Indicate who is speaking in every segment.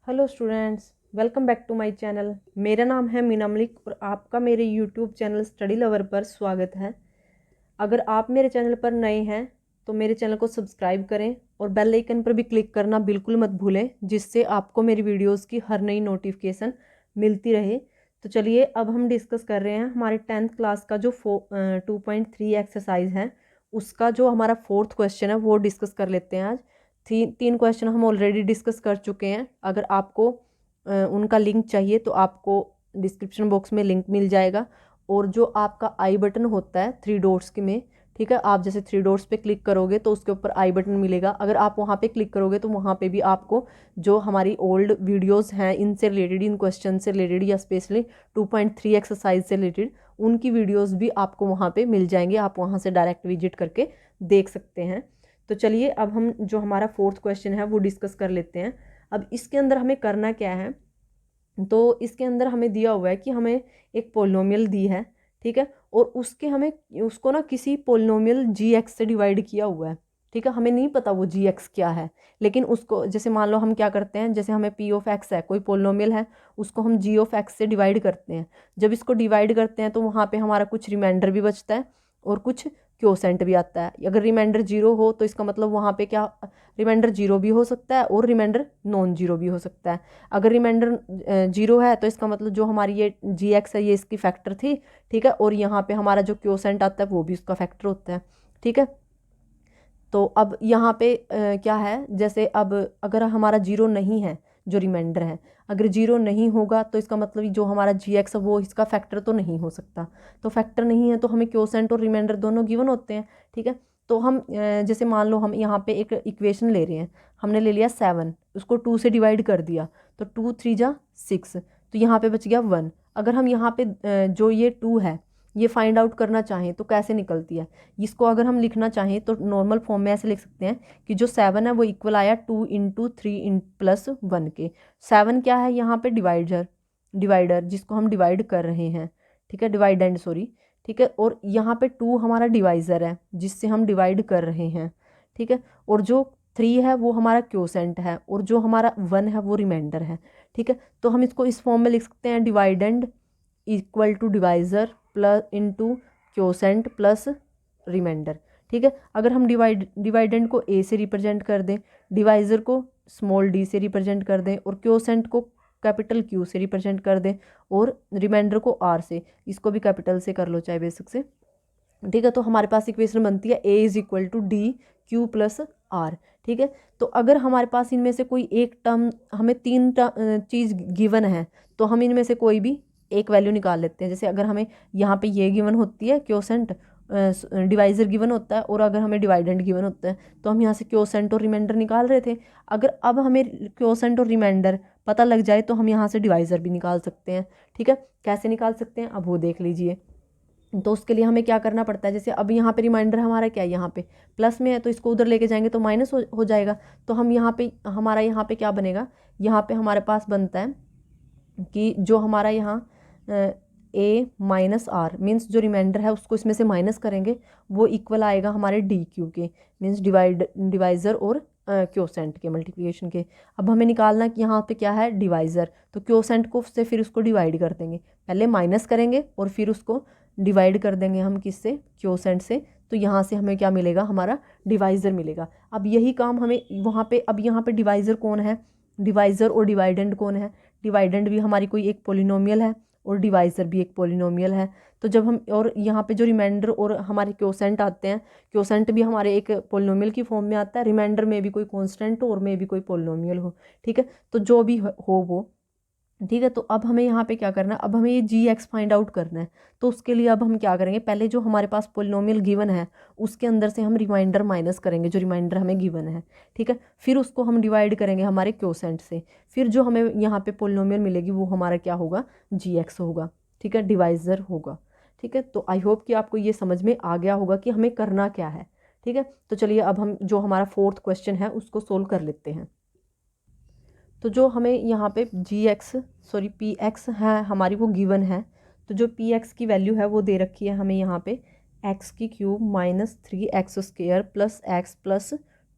Speaker 1: Hello students, welcome back to my channel. मेरा नाम है मीना मलिक और आपका मेरे यूट्यूब चैनल स्टडी लवर पर स्वागत है। अगर आप मेरे चैनल पर नए हैं तो मेरे चैनल को सब्सक्राइब करें और बेल आइकन पर भी क्लिक करना बिल्कुल मत भूलें, जिससे आपको मेरी वीडियोस की हर नई नोटिफिकेशन मिलती रहे। तो चलिए अब हम डिस्कस कर रहे हैं हमारे 10th क्लास का जो 2.3 एक्सरसाइज है, उसका जो हमारा 4th क्वेश्चन है वो डिस्कस कर लेते हैं आज। तीन क्वेश्चन हम ऑलरेडी डिस्कस कर चुके हैं। अगर आपको उनका लिंक चाहिए तो आपको डिस्क्रिप्शन बॉक्स में लिंक मिल जाएगा। और जो आपका आई बटन होता है 3 डॉट्स के में, ठीक है, आप जैसे 3 डॉट्स पे क्लिक करोगे तो उसके ऊपर आई बटन मिलेगा। अगर आप वहाँ पे क्लिक करोगे तो वहाँ पे भी आपको जो हमारी ओल्ड वीडियोस हैं इनसे रिलेटेड, इन क्वेश्चन से रिलेटेड या स्पेशली 2.3 एक्सरसाइज से रिलेटेड, उनकी वीडियोस भी आपको वहाँ पे मिल जाएंगे। आप वहाँ से डायरेक्ट विजिट करके देख सकते हैं। तो चलिए अब हम जो हमारा 4th क्वेश्चन है वो डिस्कस कर लेते हैं। अब इसके अंदर हमें करना क्या है, तो इसके अंदर हमें दिया हुआ है कि हमें एक पोलिनोमियल दी है, ठीक है, और उसको ना किसी पोलिनोमियल जी एक्स से डिवाइड किया हुआ है, ठीक है। हमें नहीं पता वो जी एक्स क्या है, लेकिन उसको जैसे मान लो हम क्या करते हैं, जैसे हमें पी ऑफ एक्स है, कोई पोलिनोमियल है, उसको हम जी ऑफ एक्स से डिवाइड करते हैं। जब इसको डिवाइड करते हैं तो वहाँ पे हमारा कुछ रिमाइंडर भी बचता है और कुछ क्वोशेंट भी आता है। अगर रिमाइंडर जीरो हो तो इसका मतलब वहाँ पे क्या, रिमाइंडर जीरो भी हो सकता है और रिमाइंडर नॉन जीरो भी हो सकता है। अगर रिमाइंडर जीरो है तो इसका मतलब जो हमारी ये जी एक्स है ये इसकी फैक्टर थी, ठीक है, और यहाँ पे हमारा जो क्वोशेंट आता है वो भी उसका फैक्टर होता है, ठीक है। तो अब यहाँ पे क्या है, जैसे अब अगर हमारा जीरो नहीं है, जो रिमाइंडर है अगर जीरो नहीं होगा तो इसका मतलब जो हमारा जी एक्स है वो इसका फैक्टर तो नहीं हो सकता। तो फैक्टर नहीं है तो हमें क्वोशेंट और रिमाइंडर दोनों गिवन होते हैं, ठीक है। तो हम जैसे मान लो हम यहाँ पे एक इक्वेशन ले रहे हैं, हमने ले लिया 7, उसको 2 से डिवाइड कर दिया तो 2 3 जा 6, तो यहाँ पे बच गया 1। अगर हम यहाँ पे जो ये 2 है ये फाइंड आउट करना चाहें तो कैसे निकलती है, इसको अगर हम लिखना चाहें तो नॉर्मल फॉर्म में ऐसे लिख सकते हैं कि जो 7 है वो इक्वल आया 2 इंटू 3 इन प्लस 1 के। 7 क्या है यहाँ पे, डिवाइडर जिसको हम डिवाइड कर रहे हैं, ठीक है, डिवाइडेंड सॉरी, ठीक है। और यहाँ पे 2 हमारा डिवाइज़र है जिससे हम डिवाइड कर रहे हैं, ठीक है। और जो 3 है वो हमारा क्वोशेंट है और जो हमारा 1 है वो रिमाइंडर है, ठीक है। तो हम इसको इस फॉर्म में लिख सकते हैं, dividend equal to divisor plus into quotient plus remainder, ठीक है। अगर हम डिवाइडेंड को ए से रिप्रेजेंट कर दें, डिवाइज़र को स्मॉल डी से रिप्रेजेंट कर दें और क्वोशेंट को कैपिटल क्यू से रिप्रेजेंट कर दें और रिमाइंडर को आर से, इसको भी कैपिटल से कर लो चाहे बेसिक से, ठीक है। तो हमारे पास इक्वेशन बनती है A is equal to D Q plus R, ठीक है। तो अगर हमारे पास इनमें से कोई एक टर्म, हमें 3 चीज़ गिवन है तो हम इनमें से कोई भी एक वैल्यू निकाल लेते हैं। जैसे अगर हमें यहाँ पे ये गिवन होती है क्वोशेंट, डिवाइज़र गिवन होता है, और अगर हमें डिवाइडेंड गिवन होता है तो हम यहाँ से क्वोशेंट और रिमाइंडर निकाल रहे थे। अगर अब हमें क्वोशेंट और रिमाइंडर पता लग जाए तो हम यहाँ से डिवाइज़र भी निकाल सकते हैं, ठीक है। कैसे निकाल सकते हैं अब वो देख लीजिए। तो उसके लिए हमें क्या करना पड़ता है, जैसे अब यहाँ पे रिमाइंडर हमारा क्या है, यहाँ पे प्लस में है तो इसको उधर लेके जाएंगे तो माइनस हो जाएगा। तो हम यहाँ पे हमारा यहाँ पे क्या बनेगा, यहाँ पे हमारे पास बनता है कि जो हमारा यहाँ ए माइनस आर मीन्स जो रिमाइंडर है उसको इसमें से माइनस करेंगे, वो इक्वल आएगा हमारे डी क्यू के, मीन्स डिवाइज़र और क्वोशेंट के मल्टीप्लिकेशन के। अब हमें निकालना कि यहाँ पे क्या है, डिवाइज़र, तो क्वोशेंट को से फिर उसको डिवाइड कर देंगे, पहले माइनस करेंगे और फिर उसको डिवाइड कर देंगे हम किससे, क्वोशेंट से। तो यहाँ से हमें क्या मिलेगा, हमारा डिवाइज़र मिलेगा। अब यही काम हमें वहाँ पे, अब यहाँ पे डिवाइज़र कौन है, डिवाइज़र और डिवाइडेंड कौन है, डिवाइडेंड भी हमारी कोई एक पोलिनोमियल है और डिवाइज़र भी एक पोलिनोमियल है। तो जब हम, और यहाँ पे जो रिमाइंडर और हमारे क्वोशेंट आते हैं, क्वोशेंट भी हमारे एक पोलिनोमियल की फॉर्म में आता है, रिमाइंडर में भी कोई कांस्टेंट हो और में भी कोई पोलिनोमियल हो, ठीक है। तो जो भी हो वो, ठीक है। तो अब हमें यहाँ पे क्या करना है, अब हमें ये जी एक्स फाइंड आउट करना है। तो उसके लिए अब हम क्या करेंगे, पहले जो हमारे पास पोलिनोमियल गिवन है उसके अंदर से हम रिमाइंडर माइनस करेंगे, जो रिमाइंडर हमें गिवन है, ठीक है। फिर उसको हम डिवाइड करेंगे हमारे क्वोशेंट से, फिर जो हमें यहाँ पे पोलिनोमियल मिलेगी वो हमारा क्या होगा, जी एक्स होगा, ठीक है, डिवाइज़र होगा, ठीक है। तो आई होप कि आपको ये समझ में आ गया होगा कि हमें करना क्या है, ठीक है। तो चलिए अब हम जो हमारा 4th क्वेश्चन है उसको सोल्व कर लेते हैं। तो जो हमें यहाँ पे जी एक्स सॉरी पी एक्स है हमारी वो गिवन है, तो जो पी एक्स की वैल्यू है वो दे रखी है हमें यहाँ पे एक्स की cube minus 3x square plus x plus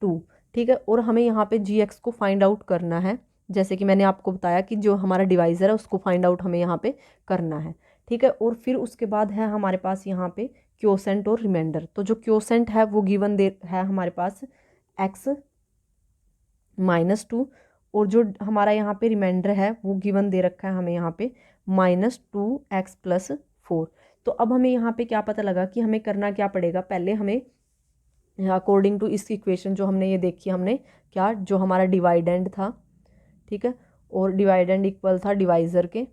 Speaker 1: 2, ठीक है। और हमें यहाँ पे जी एक्स को फाइंड आउट करना है, जैसे कि मैंने आपको बताया कि जो हमारा डिवाइज़र है उसको फाइंड आउट हमें यहाँ पे करना है, ठीक है। और फिर उसके बाद है हमारे पास यहाँ पे क्वोशेंट और रिमाइंडर। तो जो क्वोशेंट है वो गिवन दे है हमारे पास x-2, और जो हमारा यहाँ पे रिमाइंडर है वो गिवन दे रखा है हमें यहाँ पे -2x+4। तो अब हमें यहाँ पे क्या पता लगा कि हमें करना क्या पड़ेगा, पहले हमें अकॉर्डिंग टू इस इक्वेशन जो हमने ये देखी, हमने क्या, जो हमारा डिवाइडेंड था, ठीक है, और डिवाइडेंड इक्वल था डिवाइज़र के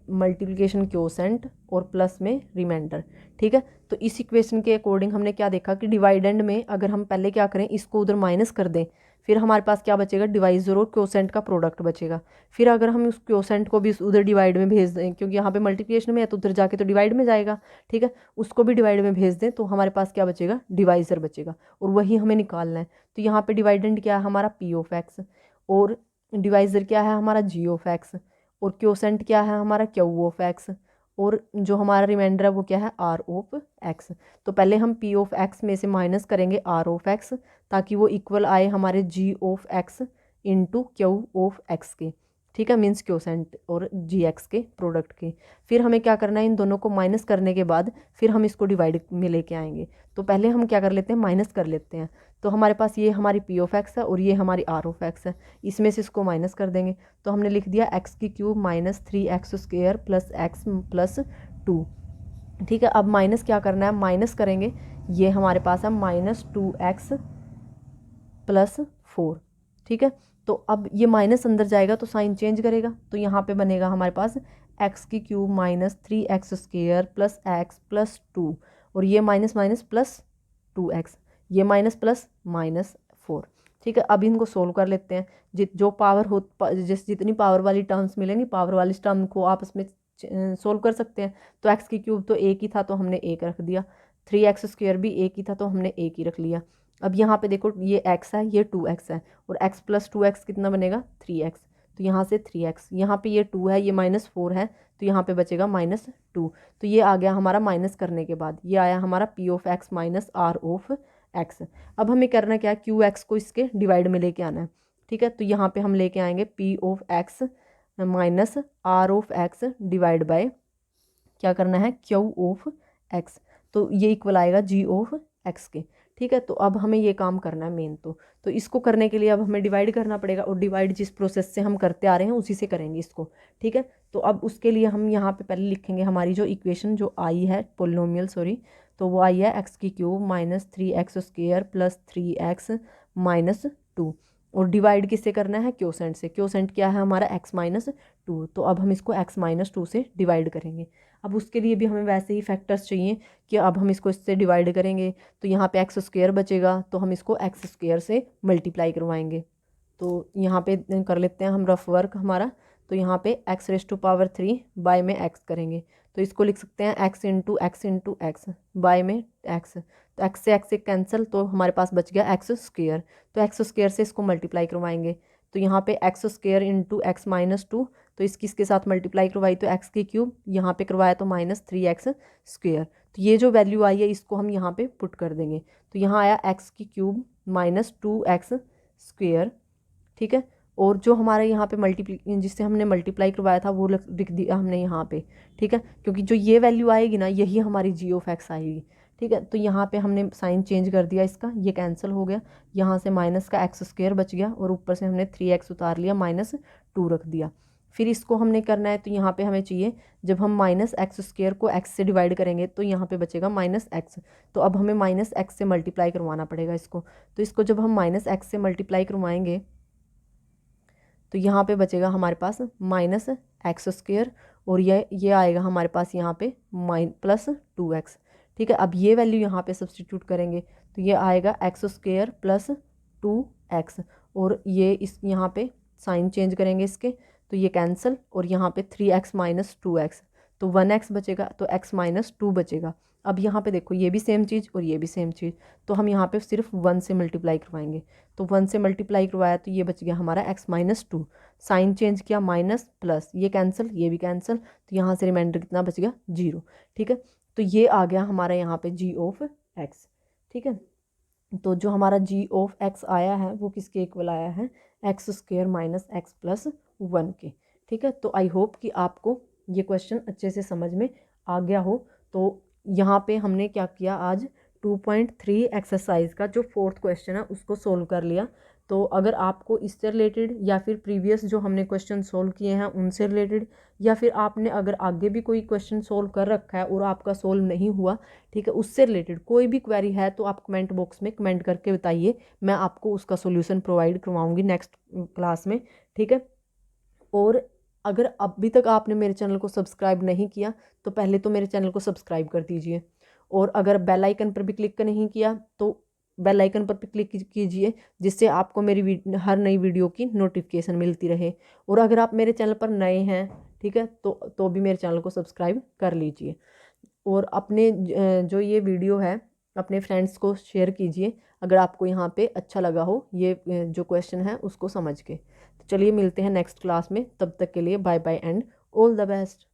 Speaker 1: मल्टीप्लिकेशन क्वोशेंट और प्लस में रिमाइंडर, ठीक है। तो इस इक्वेशन के अकॉर्डिंग हमने क्या देखा कि डिवाइडेंड में अगर हम पहले क्या करें, इसको उधर माइनस कर दें, फिर हमारे पास क्या बचेगा, डिवाइज़र और क्वोशेंट का प्रोडक्ट बचेगा। फिर अगर हम उस क्वोशेंट को भी उधर डिवाइड में भेज दें, क्योंकि यहाँ पे मल्टीप्लिकेशन में है तो उधर जाके तो डिवाइड में जाएगा, ठीक है, उसको भी डिवाइड में भेज दें तो हमारे पास क्या बचेगा, डिवाइज़र बचेगा, और वही हमें निकालना है। तो यहाँ पे डिवाइडेंड क्या है हमारा p(x), और डिवाइज़र क्या है हमारा g(x), और क्वोशेंट क्या है हमारा q(x), और जो हमारा रिमाइंडर है वो क्या है r(x). तो पहले हम p(x) में से माइनस करेंगे r(x), ताकि वो इक्वल आए हमारे g(x) इंटू q(x) के, ठीक है, मीन्स क्वोशेंट और gx के प्रोडक्ट के। फिर हमें क्या करना है, इन दोनों को माइनस करने के बाद फिर हम इसको डिवाइड में लेके आएंगे। तो पहले हम क्या कर लेते हैं, माइनस कर लेते हैं। तो हमारे पास ये हमारी p(x) है और ये हमारी r(x) है, इसमें से इसको माइनस कर देंगे। तो हमने लिख दिया x³ minus 3x² plus x plus 2, ठीक है। अब माइनस क्या करना है, माइनस करेंगे, ये हमारे पास है -2x प्लस 4, ठीक है। तो अब ये माइनस अंदर जाएगा तो साइन चेंज करेगा, तो यहाँ पे बनेगा हमारे पास x³ minus 3x² plus x plus 2, और ये माइनस माइनस प्लस 2x, ये माइनस प्लस -4, ठीक है। अब इनको सोल्व कर लेते हैं। जो पावर हो जितनी पावर वाली टर्म्स मिलेंगी, पावर वाली टर्म को आपस में सोल्व कर सकते हैं। तो x³ तो एक ही था तो हमने एक रख दिया, 3x² भी एक ही था तो हमने एक ही रख लिया। अब यहाँ पे देखो ये x है, ये 2x है, और x प्लस 2x कितना बनेगा 3x, तो यहाँ से 3x, यहाँ पे ये 2 है, ये -4 है, तो यहाँ पे बचेगा -2। तो ये आ गया हमारा माइनस करने के बाद, ये आया हमारा p(x) माइनस r(x). अब हमें करना क्या है, qx को इसके डिवाइड में लेके आना है, ठीक है। तो यहाँ पे हम लेके आएंगे p(x) minus r(x) divide by क्या करना है, q(x), तो ये इक्वल आएगा g(x) के, ठीक है। तो अब हमें ये काम करना है मेन। तो इसको करने के लिए अब हमें डिवाइड करना पड़ेगा, और डिवाइड जिस प्रोसेस से हम करते आ रहे हैं उसी से करेंगे इसको, ठीक है। तो अब उसके लिए हम यहाँ पे पहले लिखेंगे हमारी जो इक्वेशन जो आई है पोलिनोमियल, सॉरी, तो वो आई है x³ minus 3x² plus 3x minus 2, और डिवाइड किससे करना है, क्वोशेंट से। क्वोशेंट क्या है हमारा x-2, तो अब हम इसको x-2 से डिवाइड करेंगे। अब उसके लिए भी हमें वैसे ही फैक्टर्स चाहिए कि अब हम इसको इससे डिवाइड करेंगे, तो यहाँ पे x² बचेगा, तो हम इसको x² से मल्टीप्लाई करवाएंगे। तो यहाँ पे कर लेते हैं हम रफ वर्क हमारा। तो यहाँ पे x⁻³ बाय में x करेंगे, तो इसको लिख सकते हैं x इंटू x बाय में x। तो x से कैंसिल, तो हमारे पास बच गया x²। तो x² से इसको मल्टीप्लाई करवाएंगे, तो यहाँ पे x² इंटू x-2, तो इसके साथ मल्टीप्लाई करवाई तो x³ यहाँ पे करवाया तो -3x²। तो ये जो वैल्यू आई है इसको हम यहाँ पे पुट कर देंगे, तो यहाँ आया x³ माइनस 2x², ठीक है। और जो हमारे यहाँ पे जिससे हमने मल्टीप्लाई करवाया था वो लिख दिया हमने यहाँ पे, ठीक है, क्योंकि जो ये वैल्यू आएगी ना यही हमारी g(x) आएगी, ठीक है। तो यहाँ पे हमने साइन चेंज कर दिया इसका, ये कैंसिल हो गया, यहाँ से माइनस का x² बच गया, और ऊपर से हमने 3x उतार लिया, -2 रख दिया। फिर इसको हमने करना है, तो यहाँ पे हमें चाहिए, जब हम -x² को x से डिवाइड करेंगे तो यहाँ पे बचेगा -x, तो अब हमें -x से मल्टीप्लाई करवाना पड़ेगा इसको। तो इसको जब हम -x से मल्टीप्लाई करवाएंगे तो यहाँ पे बचेगा हमारे पास -x², और ये आएगा हमारे पास यहाँ पे +2x, ठीक है। अब ये वैल्यू यहाँ पे सब्सटीट्यूट करेंगे तो ये आएगा x² प्लस 2x, और ये इस यहाँ पे साइन चेंज करेंगे इसके, तो ये कैंसिल, और यहाँ पे 3x माइनस 2x, तो 1x बचेगा, तो x-2 बचेगा। अब यहाँ पे देखो ये भी सेम चीज़ और ये भी सेम चीज़, तो हम यहाँ पे सिर्फ 1 से मल्टीप्लाई करवाएंगे, तो 1 से मल्टीप्लाई करवाया तो ये बच गया हमारा x-2, साइन चेंज किया माइनस प्लस, ये कैंसिल, ये भी कैंसिल, तो यहाँ से रिमाइंडर कितना बच गया 0, ठीक है। तो ये आ गया हमारा यहाँ पे g(x), ठीक है। तो जो हमारा g(x) आया है वो किसके इक्वल आया है, x² माइनस x प्लस 1 के। ठीक है, तो आई होप कि आपको ये क्वेश्चन अच्छे से समझ में आ गया हो। तो यहाँ पे हमने क्या किया, आज 2.3 एक्सरसाइज का जो 4th क्वेश्चन है उसको सोल्व कर लिया। तो अगर आपको इससे रिलेटेड या फिर प्रीवियस जो हमने क्वेश्चन सोल्व किए हैं उनसे रिलेटेड, या फिर आपने अगर आगे भी कोई क्वेश्चन सोल्व कर रखा है और आपका सोल्व नहीं हुआ, ठीक है, उससे रिलेटेड कोई भी क्वेरी है तो आप कमेंट बॉक्स में कमेंट करके बताइए, मैं आपको उसका सोल्यूशन प्रोवाइड करवाऊंगी नेक्स्ट क्लास में। ठीक है, और अगर अभी तक आपने मेरे चैनल को सब्सक्राइब नहीं किया तो पहले तो मेरे चैनल को सब्सक्राइब कर दीजिए, और अगर बेल आइकन पर भी क्लिक नहीं किया तो बेल आइकन पर भी क्लिक कीजिए, जिससे आपको मेरी हर नई वीडियो की नोटिफिकेशन मिलती रहे। और अगर आप मेरे चैनल पर नए हैं, ठीक है, तो भी मेरे चैनल को सब्सक्राइब कर लीजिए, और अपने जो ये वीडियो है अपने फ्रेंड्स को शेयर कीजिए अगर आपको यहाँ पे अच्छा लगा हो ये जो क्वेश्चन है उसको समझ के। तो चलिए मिलते हैं नेक्स्ट क्लास में, तब तक के लिए bye bye and all the best.